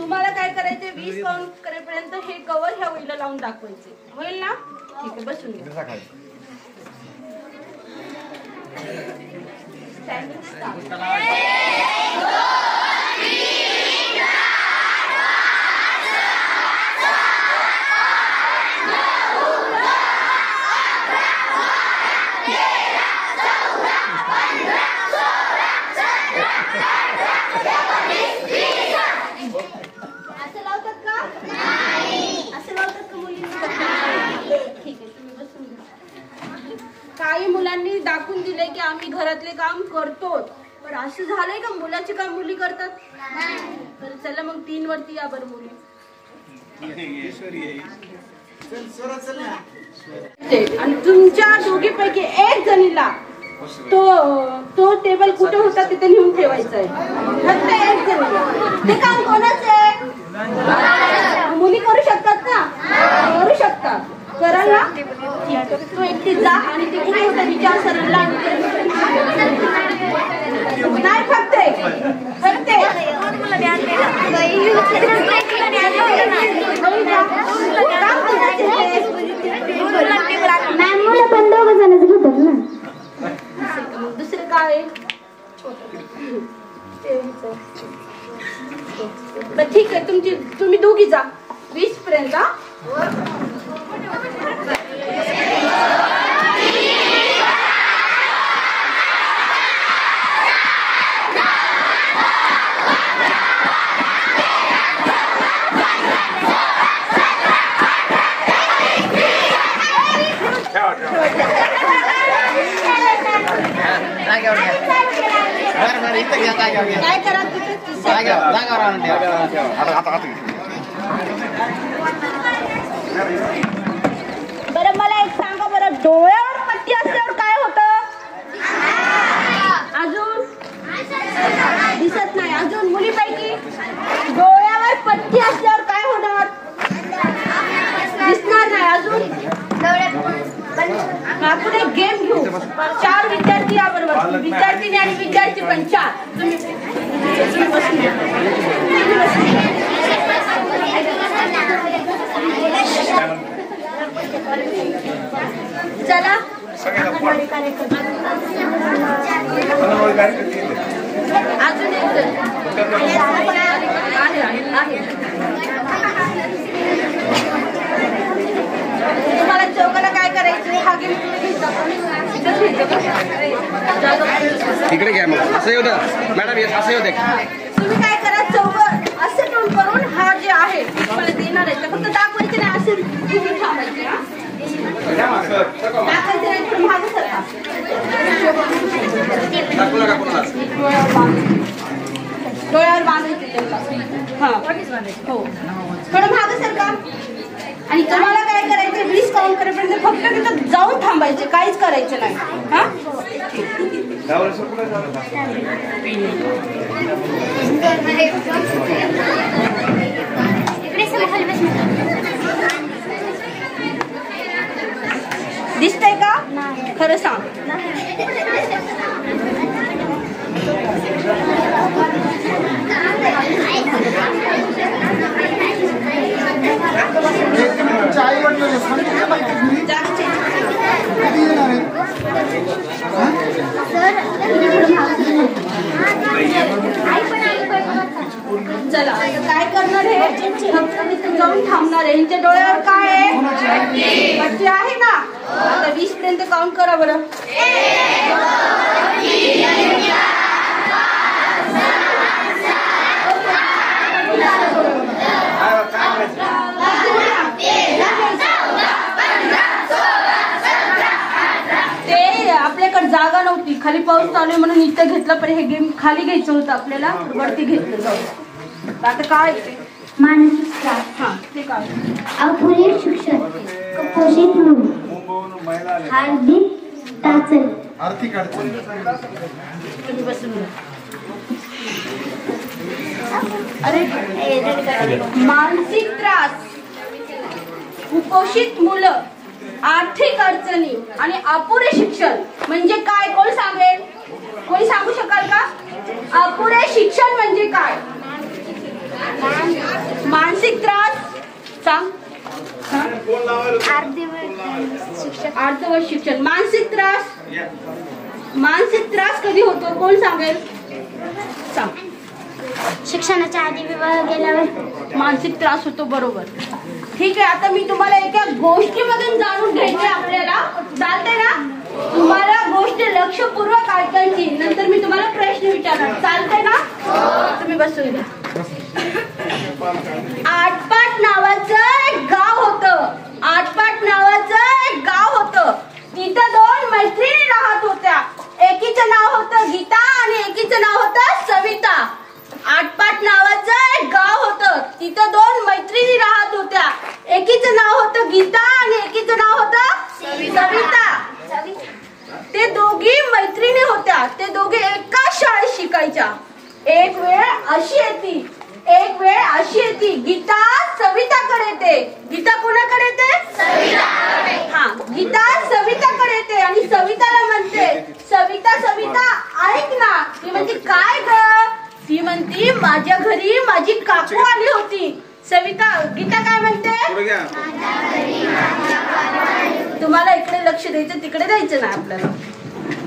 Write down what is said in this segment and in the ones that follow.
तुम्हाला काय करायचे 20 काउंट करेपर्यंत हे कव्हर ह्या वहीला लावून दाखवायचे. होईल ना? ठीक आहे, बसून घ्या. Standing start. काही मुलांनी दाखवून दिले की आम्ही घरातले काम करतो, पण असं झालंय का मुलाचे काम मुली करतात? तर चला मग 3 वरती या बरं मुली. आणि तुमच्या दोघीपैकी एक जणीला तो टेबल कुठे होता तिथे नेऊन ठेवायचा आहे. फक्त एक जणीला. ते काम कोणाचं आहे? मुली करू शकतात ना? करू शकतात. कराल ना? तू एकटी जा आणि ते कुठे होता विचार सरला. नाही फक्त दुसरं काय? ठीक आहे, तुम्ही दोघी जा 20 पर्यंत. काय करा बरं, मला एक सांगा बरं, डोळ्यावर पट्टी असल्यावर काय होतं? अजून दिसत नाही. अजून मुलीपैकी डोळ्यावर पट्टी असल्यावर काय होणार? दिसणार नाही. अजून आपण एक गेम घेऊ. 4 विद्यार्थी याबरोबर, विद्यार्थिनी आणि विद्यार्थी पण 4. चला अजून एक तुम्हाला चौकाला काय करायचं? हा गेम इकडे घ्या. मग असं येऊ द्या मॅडम, असं येऊ द्या. तुम्ही काय करा, चौक असं टोन करून हा जे आहे तुम्हाला देणार आहे तर फक्त दाखवायचे नाही, असे तुम्ही थांबायचे. दाखवायचे नाही, थोडं मागं सरका. डोळ्यावर बांधायचे. हा हो, थोडं मागं सरका. आणि तुम्हाला काय करायचं 20 काउंट करेपर्यंत फक्त तिथं जाऊन थांबायचे, काहीच करायचं नाही. हा दिसतंय का? खरं सांग. चला काय करणार आहे? फक्त जाऊन थांबणार आहे. यांच्या डोळ्यावर काय आहे? पट्टी आहे ना? आता 20 पर्यंत काउंट करा बरं. ते आपल्याकडे जागा नव्हती, खाली पाऊस चालू आहे म्हणून इथं घेतलं, पण हे गेम खाली घ्यायचं होतं आपल्याला, वरती घेतलं जाऊ. आता काय मानसिक त्रास. हा ते काय? अपुरे शिक्षण, कुपोषित मुलं, हार्दिक टाचण, आर्थिक अडचण. तुम्ही बसून अरे मानसिक त्रास, कुपोषित मुलं, आर्थिक अडचणी आणि अपुरे शिक्षण म्हणजे काय? कोण सांगेल? कोणी सांगू शकाल का? अपुरे शिक्षण म्हणजे काय? सांग. अर्धवट शिक्षण. मानसिक त्रास कधी होतो कोण सांगेल? सांग. शिक्षणाच्या आधी विवाह गेल्यावर मानसिक त्रास होतो. बरोबर. ठीक आहे. आता मी तुम्हाला एका गोष्टीमधून जाणून घ्यायचे आपल्याला. चालतंय ना? तुम्हाला गोष्ट लक्षपूर्वक ऐकायची. नंतर मी तुम्हाला प्रश्न विचारणार. चालतंय ना? तुम्ही बसून घ्या. आटपाट नावाचं एक गाव होतं. आटपाट नावाचं एक गाव होतं. तिथं 2 मैत्रिणी राहत होत्या. एकीचं नाव होतं गीता आणि एकीचं नाव होतं सविता. आटपाट नावाचं एक गाव होतं. तिथं 2 मैत्रिणी राहत होत्या. एकीचं नाव होतं गीता आणि एकीचं नाव होतं सविता. ते दोघी मैत्रिणी होत्या. ते दोघे एकाच शाळेत शिकायच्या. एक वेळ अशी येते गीता सविताकडे येते. गीता कोणाकडे येते? हा, गीता सविताकडे येते आणि सविताला म्हणते, सविता ऐक ना. ती म्हणते काय ग? ती म्हणती माझ्या घरी माझी काकू आली होती. गीता काय म्हणते? तुम्हाला इकडे लक्ष द्यायचं, तिकडे द्यायचं नाही आपल्याला.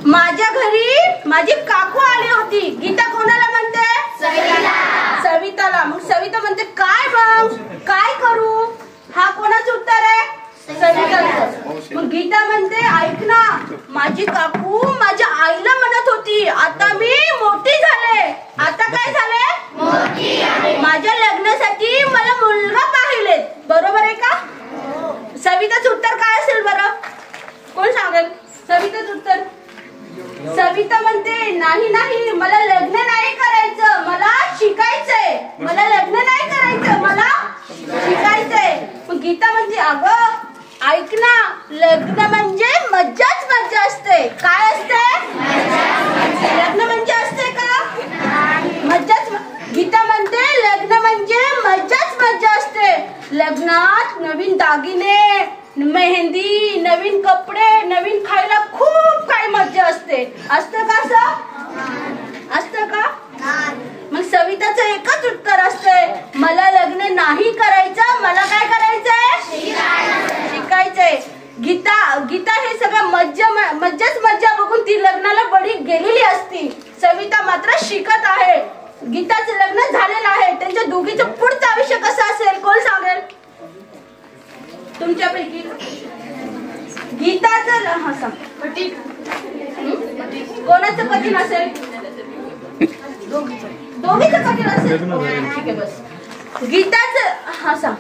माझ्या घरी माझी काकू आली होती. गीता कोणाला म्हणते? सविताला. मग सविता म्हणते काय मग काय करू? हा कोणाचं उत्तर आहे? सविताचं. मग गीता म्हणते ऐक ना, माझी काकू माझ्या आईला म्हणत होती आता मी मोठी झाले. आता काय झाले? माझ्या लग्नासाठी मला मुलगा पाहिलेत. बरोबर आहे का? सविताचं उत्तर काय असेल बरं? कोण सांगेल सविताचं उत्तर? सविता म्हणते नाही मला लग्न नाही करायचं, मला शिकायचंय. मला लग्न नाही करायचं, मला शिकायचंय. मग गीता म्हणते अगं ऐक ना, लग्न म्हणजे मज्जाच मज्जा असते. काय असते? लग्न म्हणजे असते का? मज्जाच. गीता म्हणते लग्न म्हणजे मज्जाच मज्जा असते. लग्नात नवीन दागिने, मेहंदी, नवीन कपडे, नवीन खायला खूप काही मज्जा असते. असतं का? असतं का? मग सविताचं एकच उत्तर असतंय मला लग्न नाही करायचं, मला काय करायचंय? शिकायचंय. गीता हे सगळं मज्जाच मज्जा बघून ती लग्नाला बळी गेलेली असती. सविता मात्र शिकत आहे. गीताचं लग्न झालेलं आहे. त्यांच्या दोघीचं पुढचं आयुष्य कसं असेल कोण सांगेल तुमच्यापैकी? गीताचं हा सांग. कोणाचं कठीण असेल? दोघीचं कठीण असेल. ठीक आहे बस. गीताचं हा सांग.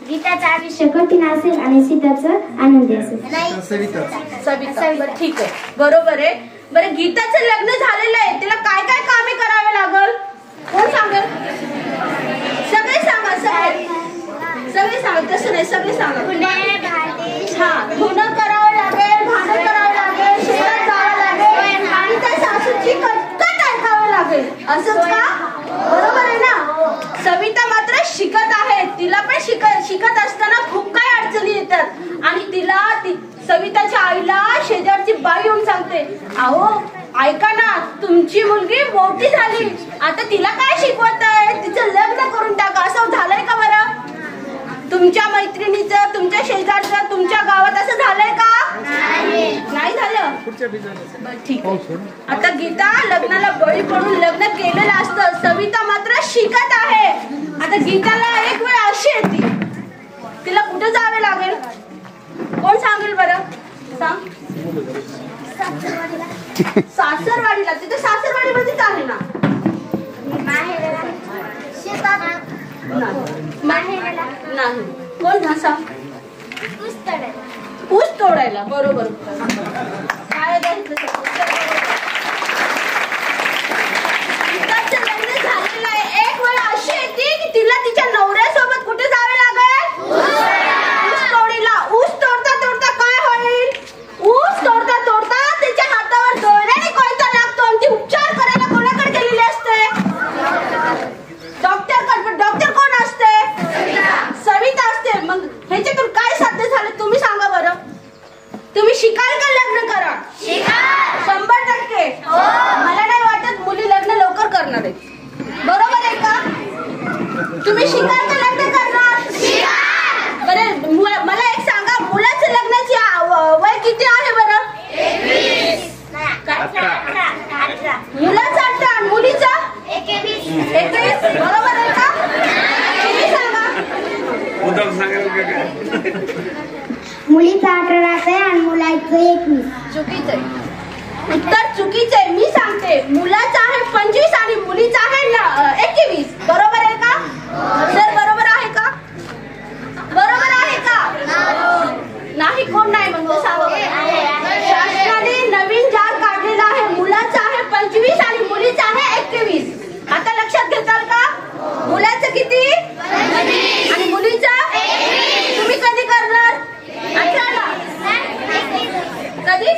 गीताचं आयुष्य कठीण असेल आणि सीताचं आनंदी असेल. सविता. ठीक आहे बरोबर आहे. बरं गीताचं लग्न झालेलं आहे, तिला काय काय कामे करावे लागल कोण सांगेल? सगळे सांगा. सगळे सांगा. तसं नाही, सगळे सांगा. हा, धुणं करावं लागेल, भांडण करावं लागेल, शेतात जावं लागेल आणि त्या सासूची कटकट ऐकावं लागेल. असंच का? बरोबर आहे ना? सविता मात्र शिकत आहे. तिला पण शिकत असताना खूप काही अडचणी येतात आणि तिला सविताच्या आईला शेजारची बाई येऊन सांगते अहो ऐका ना, तुमची मुलगी मोठी झाली, आता तिला काय शिकवत आहे? तिचं लग्न करून टाका. असं झालंय का बरं? तुमच्या मैत्रिणीचं, तुमच्या शेजारचं, तुमच्या गावात असं झालंय का? नाही झालं. ठीक आहे. आता गीता लग्नाला बळी पडून लग्न केलेलं असतं. सविता मात्र शिकत आहे. आता गीताला एक वेळ अशी येते, तिला कुठे जावे लागेल कोण सांगेल बरं? सांग. सासरवाडीला. तिथे सासरवाडी मध्येच आहे ना? नाही. कोण भाषा? ऊस तोडायला. बरोबर. काय लग्न झालेलं आहे. एक वेळ अशी येते की तिला तिच्या नवऱ्यासोबत कुठे जावे लागेल? ऊस तोडीला. ऊस तोडता तोडता काय होईल? ऊस तोडता तोडता तिच्या हातावर दोऱ्याने कोयता लागतो आणि ती उपचार करायला कोणाकडे गेलेली असते? डॉक्टर कोण असते? सविता असते. मग ह्याच्यातून काय साध्य झालं तुम्ही सांगा बरं? तुम्ही शिकाल का लग्न करा? 100%. मला नाही वाटत मुली लग्न लवकर करणार आहे. बरोबर आहे का? तुम्ही शिकाल का लग्न करणार? बरोबर आहे का? तुम्ही सांगा. मुलीचा 18 आहे आणि मुलाचं 21. चुकीचं आहे. उत्तर चुकीचं आहे. मी सांगते मुलाचा आहे 25 आणि मुलीचा आहे 21. बरोबर आहे का सर? बरोबर आहे का? बरोबर आहे का? नाही. कोण नाही म्हणतो सांगा. शासनाने नवीन जाग काढलेला आहे. मुलाचा आहे 25 आणि मुलीचा आहे 21. आता लक्षात घेताल का? मुलाचं किती आणि मुलीचा? तुम्ही कधी करणार? 18ला. कधी?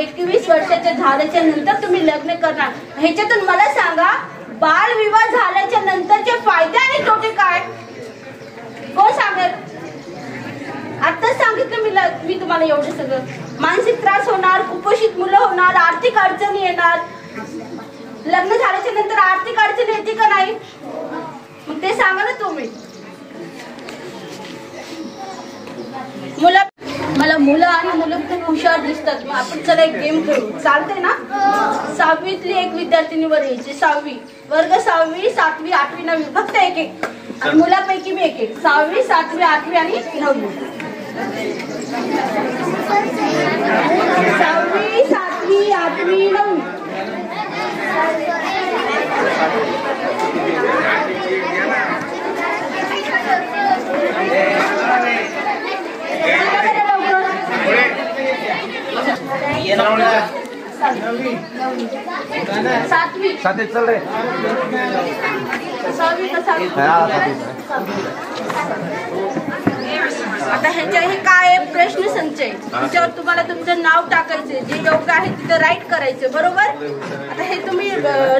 21 वर्षाच्या झाल्याच्या नंतर तुम्ही लग्न करणार. ह्याच्यातून मला सांगा बालविवाह झाल्याच्या नंतरचे फायदे आणि तोटे काय? कोण सांगेल? आताच सांगितलं मी तुम्हाला एवढं सगळं. मानसिक त्रास होणार, कुपोषित मुलं होणार, आर्थिक अडचणी येणार. लग्न झाल्याच्या नंतर आर्थिक अडचण येते का नाही? मग ते सांगा ना तुम्ही. मला मुलं आणि मुलं खूप हुशार दिसतात. मग आपण चला एक गेम खेळू. चालते ना? 6वीतली एक विद्यार्थिनीवर यायची. 6वी वर्ग 6वी 7वी 8वी 9वी फक्त एक आणि मुलापैकी मी एक 6वी 7वी 8वी आणि 9वी. 6वी 7वी 8वी 9वी. सातवी चल रे. 6वी का 7वी? आता हे काय आहे? प्रश्न संच आहे. त्याच्यावर तुम्हाला तुमचं नाव टाकायचं. जे योग्य आहे तिथं राईट करायचं. बरोबर? आता हे तुम्ही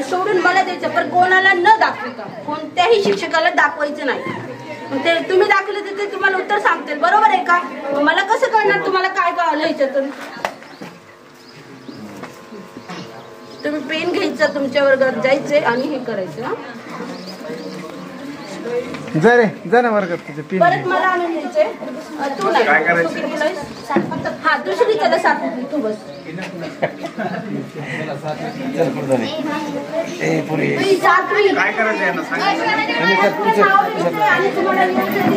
सोडून मला द्यायचं पण कोणाला न दाखवता. कोणत्याही शिक्षकाला दाखवायचं नाही. ते तुम्ही दाखवलं तर ते तुम्हाला उत्तर सांगतील. बरोबर आहे का? मला कसं कळणार तुम्हाला काय कळलं ह्याच्यातून? तुम्ही पेन घ्यायचं, तुमच्या वर्गात जायचे आणि हे करायचं. जा ना वर्गात तुझे पेन. परत मला आणून द्यायचे. तू नाही. हा दुसरी त्याला 7वी. तू बस. 7वी काय करायचं आहे ना सांग. आणि तुम्हाला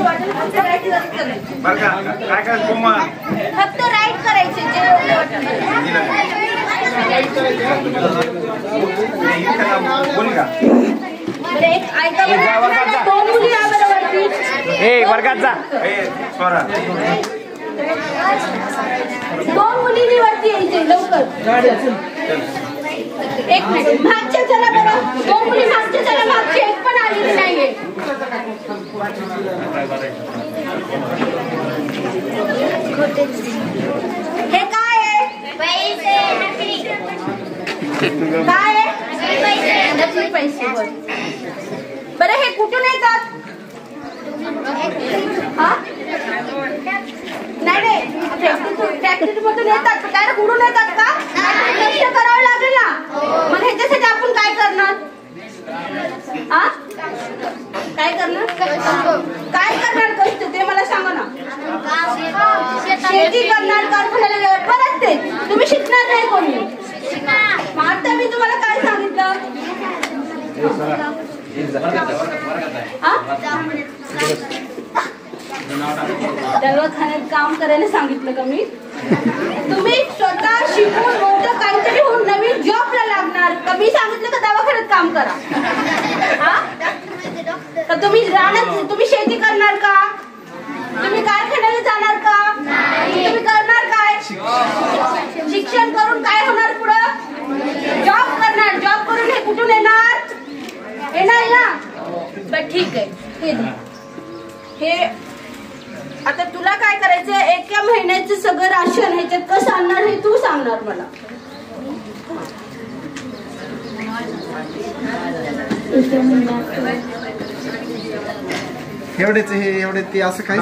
वाटेल फक्त राईट करायचं. बरं का? काय करायचं कोमल? फक्त राईट करायचे जे योग्य वाटेल. बोल का? एक ऐका बरं. 2 मुली यावरती. वर्गात जा. स्वरा 2 मुलींनी वरती यायचे लवकर. एक मिनिट मागच्या चला बरं. 2 मुली मागच्या चला. मागची एक पण आलेली नाहीये. हे काय आहे? काय आहे? नकली पैसे. बरं हे कुठून येतात? हा नाही फॅक्टरी मधून येतात. डायरेक्ट उडून येतात का? कष्ट करावं लागेल ना. मग ह्याच्यासाठी आपण काय करणार? हा काय करणार? काय करणार कष्ट ते मला सांगा ना. शेती करणार, कारखान्याला परत ते तुम्ही शिकणार नाही कोणी. आता मी तुम्हाला काय सांगितलं? दवाखान्यात काम करायला सांगितलं का मी? तुम्ही स्वतः शिकून मोठं काहीतरी होऊन नवीन जॉबला लागणार का? मी सांगितलं का दवाखान्यात काम करा? का तुम्ही राहणार? तुम्ही शेती करणार का? तुम्ही कारखान्याला जाणार का? तुम्ही करणार काय? शिक्षण करून काय होणार पुढं? जॉब करणार. जॉब करून हे कुठून येणार? येणार ना. बर ठीक आहे. हे आता तुला काय करायचं? एका महिन्याचं सगळं राशन ह्याच्यात कसं आणणार हे तू सांगणार मला. एवढेच हे एवढे ते असं काही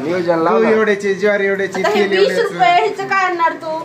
नियोजन लाव. एवढ्याचे ज्वारी एवढ्याचे तेल 20 रुपये ह्याचं काय आणणार तू?